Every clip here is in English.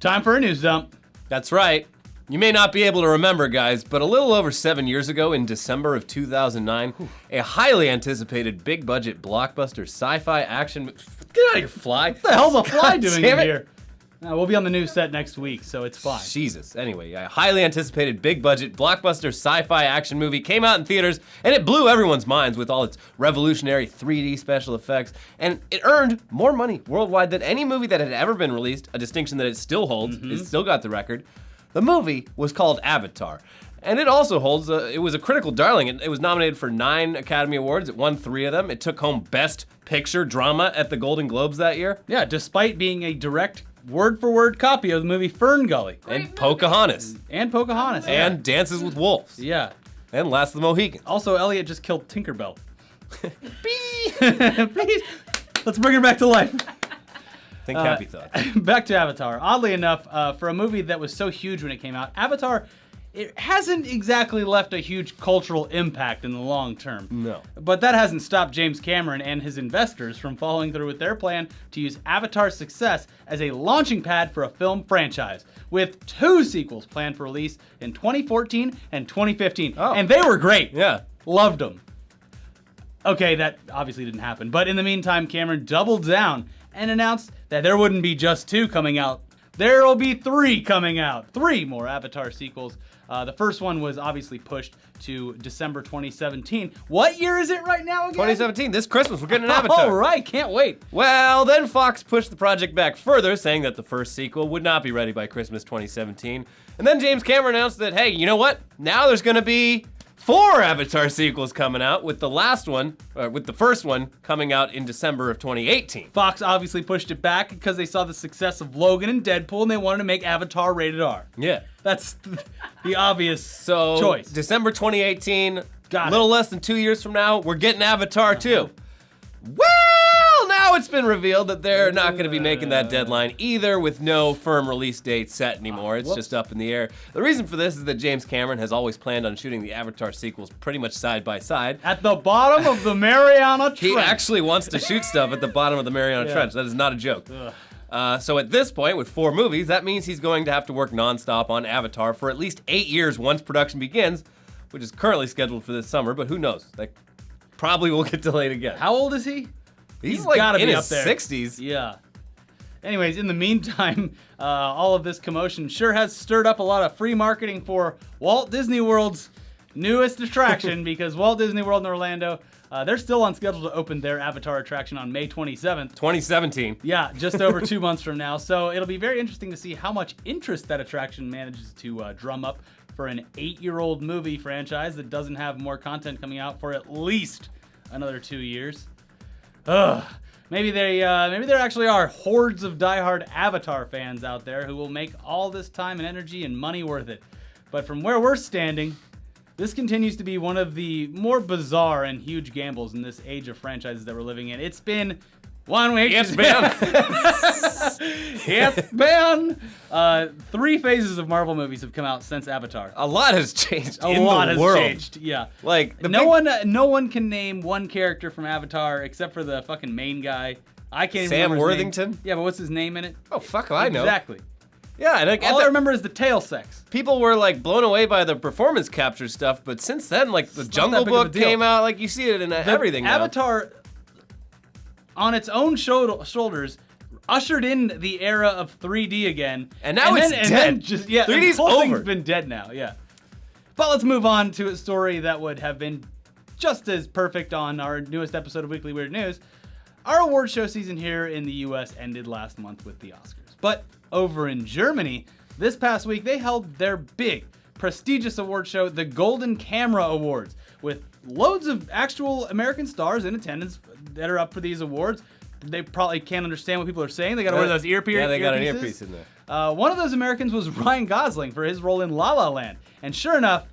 Time for a news dump. That's right. You may not be able to remember, guys, but a little over 7 years ago in December of 2009, a highly anticipated big-budget blockbuster sci-fi action... Get out of here, Fly. What the hell's a fly God doing damn in it. here? We'll be on the news set next week, so it's fine. Jesus. Anyway, a highly anticipated big-budget blockbuster sci-fi action movie came out in theaters, and it blew everyone's minds with all its revolutionary 3D special effects, and it earned more money worldwide than any movie that had ever been released, a distinction that it still holds. It still got the record. The movie was called Avatar, and it also holds, it was a critical darling. It was nominated for 9 Academy Awards. It won 3 of them. It took home Best Picture Drama at the Golden Globes that year. Yeah, despite being a direct word-for-word copy of the movie Fern Gully. And Pocahontas. And Pocahontas. And Dances with Wolves. Yeah. And Last of the Mohicans. Also, Elliot just killed Tinkerbell. Beep. Let's bring her back to life. Think happy thoughts. Back to Avatar. Oddly enough, for a movie that was so huge when it came out, Avatar, it hasn't exactly left a huge cultural impact in the long term. No. But that hasn't stopped James Cameron and his investors from following through with their plan to use Avatar's success as a launching pad for a film franchise, with 2 sequels planned for release in 2014 and 2015. Oh. And they were great. Yeah. Loved them. Okay, that obviously didn't happen. But in the meantime, Cameron doubled down and announced that there wouldn't be just 2 coming out. There will be 3 coming out. 3 more Avatar sequels. The first one was obviously pushed to December 2017. What year is it right now again? 2017, this Christmas, we're getting an Avatar. All right, can't wait. Well, then Fox pushed the project back further, saying that the first sequel would not be ready by Christmas 2017. And then James Cameron announced that, hey, you know what? Now there's gonna be 4 Avatar sequels coming out, with the first one coming out in December of 2018. Fox obviously pushed it back because they saw the success of Logan and Deadpool, and they wanted to make Avatar rated R. Yeah. That's the obvious So, choice. December 2018, Got a little less than 2 years from now, we're getting Avatar 2. Well, now it's been revealed that they're not going to be making that deadline either, with no firm release date set anymore. It's just up in the air. The reason for this is that James Cameron has always planned on shooting the Avatar sequels pretty much side by side. At the bottom of the Mariana Trench. He actually wants to shoot stuff at the bottom of the Mariana Trench. That is not a joke. So at this point, with 4 movies, that means he's going to have to work nonstop on Avatar for at least 8 years once production begins, which is currently scheduled for this summer, but who knows? That probably will get delayed again. How old is he? He's like gotta in be his up there. 60s. Yeah. Anyways, in the meantime, all of this commotion sure has stirred up a lot of free marketing for Walt Disney World's newest attraction, because Walt Disney World in Orlando, they're still on schedule to open their Avatar attraction on May 27th. 2017. Yeah, just over 2 months from now. So it'll be very interesting to see how much interest that attraction manages to drum up for an 8-year-old movie franchise that doesn't have more content coming out for at least another 2 years. Ugh. Maybe there actually are hordes of diehard Avatar fans out there who will make all this time and energy and money worth it. But from where we're standing, this continues to be one of the more bizarre and huge gambles in this age of franchises that we're living in. It's been 1 week. It's been. It's been. 3 phases of Marvel movies have come out since Avatar. A lot has changed A in lot the has world. changed. Yeah. Like No one can name one character from Avatar except for the fucking main guy. I can't even Sam remember his Worthington? name. Yeah, but what's his name in it? Oh, fuck if I know. Exactly. Yeah, and All I remember is the tail sex. people were like blown away by the performance capture stuff, but since then, like the It's not Jungle that big of a Book deal. came out, like you see it in everything now. Avatar, on its own shoulders, ushered in the era of 3D again. And now it's then dead. 3D's over. Thing's been dead now, yeah. But let's move on to a story that would have been just as perfect on our newest episode of Weekly Weird News. Our award show season here in the US ended last month with the Oscars. But over in Germany, this past week, they held their big, prestigious award show, the Golden Camera Awards, with loads of actual American stars in attendance that are up for these awards. They probably can't understand what people are saying. They got to wear those earpieces. Yeah, they got an earpiece in there. One of those Americans was Ryan Gosling for his role in La La Land. And sure enough,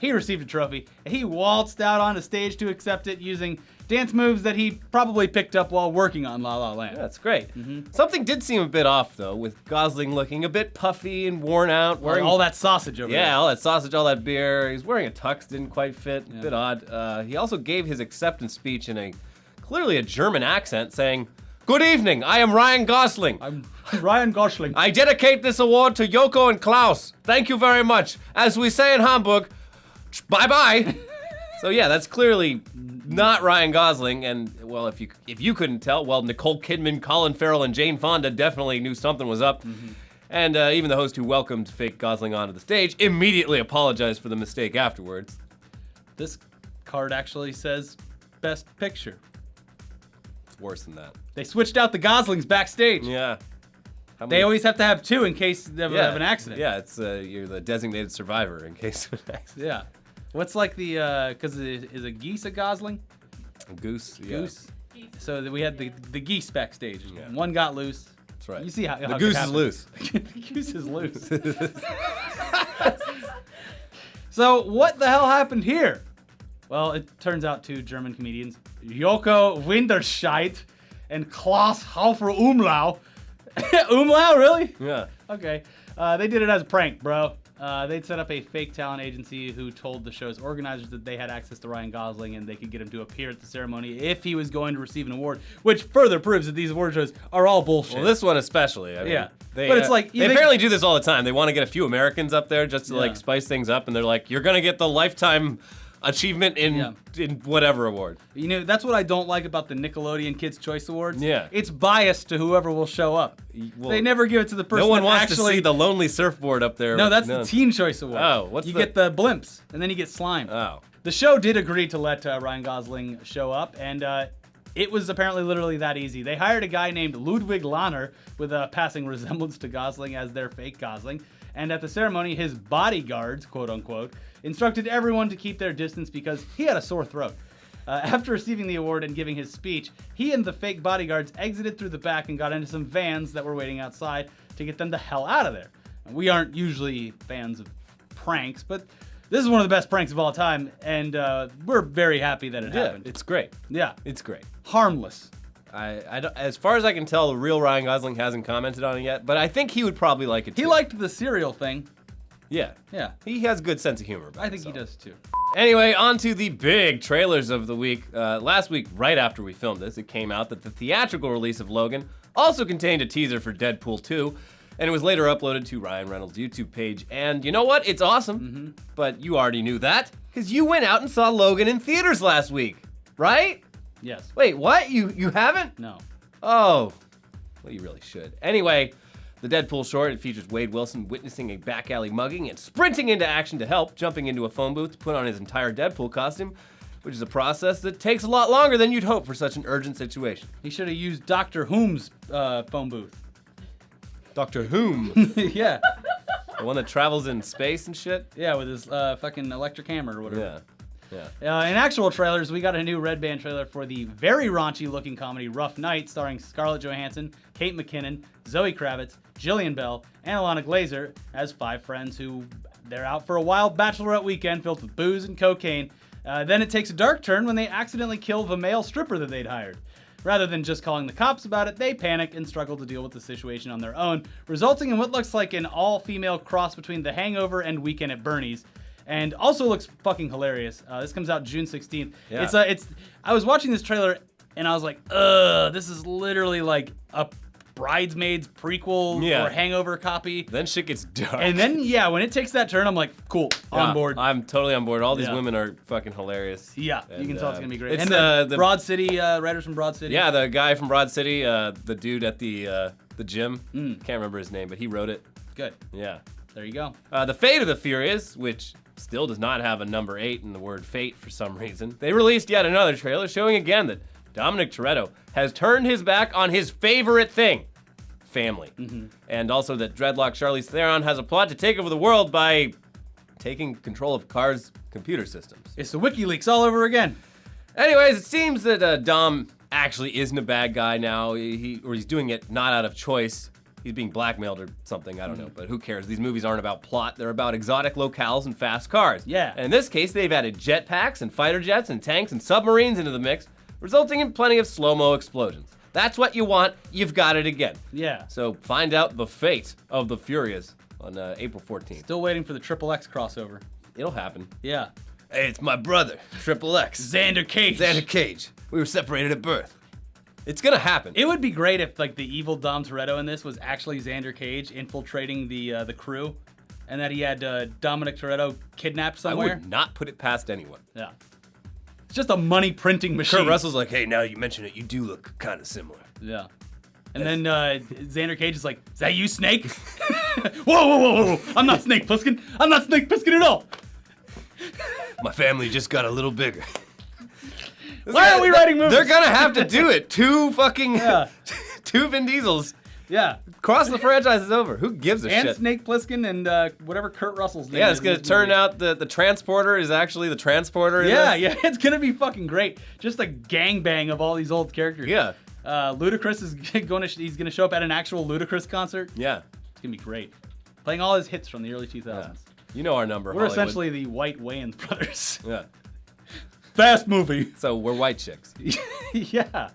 he received a trophy. He waltzed out onto stage to accept it using dance moves that he probably picked up while working on La La Land. Yeah, that's great. Something did seem a bit off, though, with Gosling looking a bit puffy and worn out. Wearing all that sausage over there. Yeah, all that sausage, all that beer. He's wearing a tux, didn't quite fit, a bit odd. He also gave his acceptance speech in clearly a German accent, saying, Good evening. I am Ryan Gosling. I'm Ryan Gosling. I dedicate this award to Yoko and Klaus. Thank you very much. As we say in Hamburg, bye-bye. So yeah, that's clearly not Ryan Gosling, and well, if you couldn't tell, well, Nicole Kidman, Colin Farrell, and Jane Fonda definitely knew something was up. And even the host who welcomed fake Gosling onto the stage immediately apologized for the mistake afterwards. This card actually says Best Picture. It's worse than that. They switched out the Goslings backstage. Yeah. They always have to have two in case of an accident. Yeah, it's you're the designated survivor in case of an accident. Yeah. What's like the, because is a geese a Gosling? A goose. Yeah. Goose. So we had the geese backstage. Yeah. One got loose. That's right. You see how the goose is loose. The goose is loose. So what the hell happened here? Well, it turns out two German comedians, Joko Winterscheid and Klaus Haufer Umlau. Umlau, really? Yeah. Okay. They did it as a prank, bro. They'd set up a fake talent agency who told the show's organizers that they had access to Ryan Gosling and they could get him to appear at the ceremony if he was going to receive an award, which further proves that these award shows are all bullshit. Well, this one especially. I mean, Yeah. They, But it's like, they apparently do this all the time. They want to get a few Americans up there just to like spice things up, and they're like, "You're gonna get the lifetime achievement in whatever award." You know, that's what I don't like about the Nickelodeon Kids' Choice Awards. Yeah. It's biased to whoever will show up. Well, They never give it to the person no one that wants actually... to see the lonely surfboard up there. No, that's the Teen Choice Award. Oh, what's you the- get the blimps, and then you get slime. Oh. The show did agree to let Ryan Gosling show up, and it was apparently literally that easy. They hired a guy named Ludwig Lahner with a passing resemblance to Gosling as their fake Gosling, and at the ceremony, his bodyguards, quote unquote, instructed everyone to keep their distance because he had a sore throat. After receiving the award and giving his speech, he and the fake bodyguards exited through the back and got into some vans that were waiting outside to get them the hell out of there. We aren't usually fans of pranks, but this is one of the best pranks of all time, and we're very happy that it happened. It's great. Yeah. It's great. Harmless. I don't, as far as I can tell, the real Ryan Gosling hasn't commented on it yet, but I think he would probably like it too. He liked the cereal thing. Yeah. Yeah. He has a good sense of humor. I think he does too. Anyway, on to the big trailers of the week. Last week, right after we filmed this, it came out that the theatrical release of Logan also contained a teaser for Deadpool 2, and it was later uploaded to Ryan Reynolds' YouTube page. And you know what? It's awesome, but you already knew that, because you went out and saw Logan in theaters last week, right? Yes. Wait, what? You haven't? No. Oh, well, you really should. Anyway, the Deadpool short, it features Wade Wilson witnessing a back alley mugging and sprinting into action to help, jumping into a phone booth to put on his entire Deadpool costume, which is a process that takes a lot longer than you'd hope for such an urgent situation. He should have used Dr. Whom's phone booth. Dr. Whom? Yeah. The one that travels in space and shit? Yeah, with his fucking electric hammer or whatever. Yeah. In actual trailers, we got a new Red Band trailer for the very raunchy-looking comedy Rough Night, starring Scarlett Johansson, Kate McKinnon, Zoe Kravitz, Jillian Bell, and Alana Glazer as five friends who they're out for a wild bachelorette weekend filled with booze and cocaine. Then it takes a dark turn when they accidentally kill the male stripper that they'd hired. Rather than just calling the cops about it, they panic and struggle to deal with the situation on their own, resulting in what looks like an all-female cross between The Hangover and Weekend at Bernie's. And also looks fucking hilarious. This comes out June 16th. Yeah. I was watching this trailer and I was like, this is literally like a Bridesmaids prequel or Hangover copy. Then shit gets dark. And then, when it takes that turn, I'm like, cool, on board. I'm totally on board. All these women are fucking hilarious. Yeah, and, you can tell it's gonna be great. It's and the Broad City, writers from Broad City. Yeah, the guy from Broad City, the dude at the gym. Can't remember his name, but he wrote it. Good. Yeah. There you go. The Fate of the Furious, which still does not have a number 8 in the word fate for some reason. They released yet another trailer showing again that Dominic Toretto has turned his back on his favorite thing, family. And also that Dreadlock Charlize Theron has a plot to take over the world by taking control of cars' computer systems. It's the WikiLeaks all over again. Anyways, it seems that Dom actually isn't a bad guy now. He's doing it not out of choice. He's being blackmailed or something, I don't know, but who cares? These movies aren't about plot, they're about exotic locales and fast cars. Yeah. And in this case, they've added jetpacks and fighter jets and tanks and submarines into the mix, resulting in plenty of slow-mo explosions. That's what you want, you've got it again. Yeah. So find out the fate of the Furious on April 14th. Still waiting for the Triple X crossover. It'll happen. Yeah. Hey, it's my brother, Triple X. Xander Cage. Xander Cage. We were separated at birth. It's gonna happen. It would be great if like the evil Dom Toretto in this was actually Xander Cage infiltrating the crew, and that he had Dominic Toretto kidnapped somewhere. I would not put it past anyone. Yeah. It's just a money printing machine. Kurt Russell's like, hey, now you mention it, you do look kind of similar. Yeah. And then Xander Cage is like, is that you, Snake? Whoa. I'm not Snake Plissken. I'm not Snake Plissken at all. My family just got a little bigger. Why are we writing movies? They're gonna have to do it. Two Vin Diesels. Yeah. Cross the franchise is over. Who gives a And shit? Snake Plissken and whatever Kurt Russell's name is. Yeah, it's gonna turn out the transporter is actually the transporter. In this. It's gonna be fucking great. Just a gangbang of all these old characters. Yeah. Ludacris is he's gonna show up at an actual Ludacris concert. Yeah. It's gonna be great. Playing all his hits from the early 2000s. Yeah. You know our number. We're Hollywood. essentially the White Wayans brothers. Yeah. Fast movie. So we're white chicks. Yeah.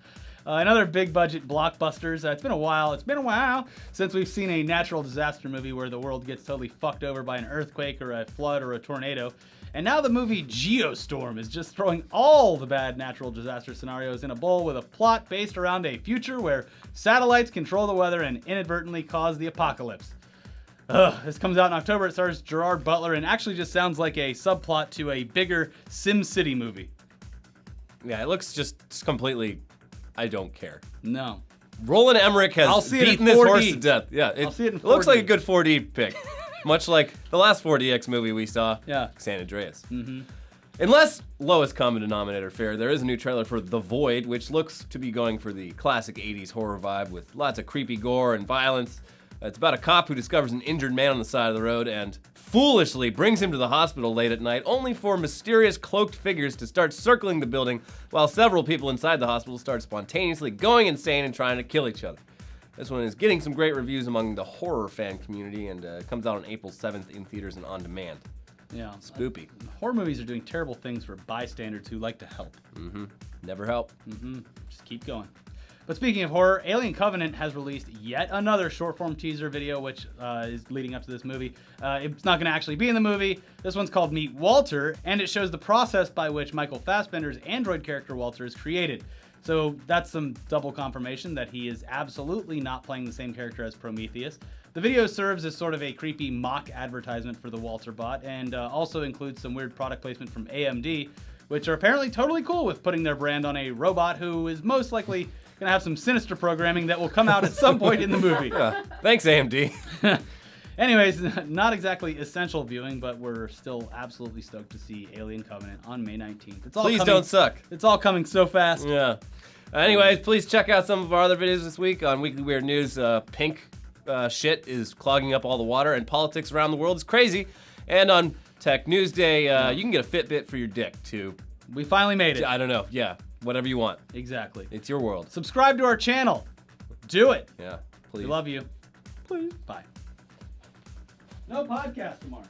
Another big budget blockbusters. It's been a while since we've seen a natural disaster movie where the world gets totally fucked over by an earthquake or a flood or a tornado. And now the movie Geostorm is just throwing all the bad natural disaster scenarios in a bowl with a plot based around a future where satellites control the weather and inadvertently cause the apocalypse. This comes out in October. It stars Gerard Butler and actually just sounds like a subplot to a bigger SimCity movie. Yeah, it looks just completely. I don't care. No. Roland Emmerich has beaten this horse to death. Yeah, I'll see it in 4D. Looks like a good 4D pick. Much like the last 4DX movie we saw, Yeah. San Andreas. Mm-hmm. Unless lowest common denominator fair, there is a new trailer for The Void, which looks to be going for the classic 80s horror vibe with lots of creepy gore and violence. It's about a cop who discovers an injured man on the side of the road and foolishly brings him to the hospital late at night, only for mysterious cloaked figures to start circling the building while several people inside the hospital start spontaneously going insane and trying to kill each other. This one is getting some great reviews among the horror fan community and comes out on April 7th in theaters and on demand. Yeah. Spoopy. Horror movies are doing terrible things for bystanders who like to help. Mm-hmm. Never help. Mm-hmm. Just keep going. But speaking of horror, Alien Covenant has released yet another short-form teaser video, which is leading up to this movie. It's not going to actually be in the movie. This one's called Meet Walter, and it shows the process by which Michael Fassbender's android character Walter is created. So that's some double confirmation that he is absolutely not playing the same character as Prometheus. The video serves as sort of a creepy mock advertisement for the Walter bot, and also includes some weird product placement from AMD, which are apparently totally cool with putting their brand on a robot who is most likely going to have some sinister programming that will come out at some point in the movie. Yeah. Thanks, AMD. Anyways, not exactly essential viewing, but we're still absolutely stoked to see Alien Covenant on May 19th. Please don't suck. It's all coming so fast. Yeah. Anyways, please check out some of our other videos this week on Weekly Weird News. Pink shit is clogging up all the water, and politics around the world is crazy. And on Tech News Day, you can get a Fitbit for your dick, too. We finally made it. I don't know. Yeah. Whatever you want. Exactly. It's your world. Subscribe to our channel. Do it. Yeah. Please. We love you. Please. Bye. No podcast tomorrow.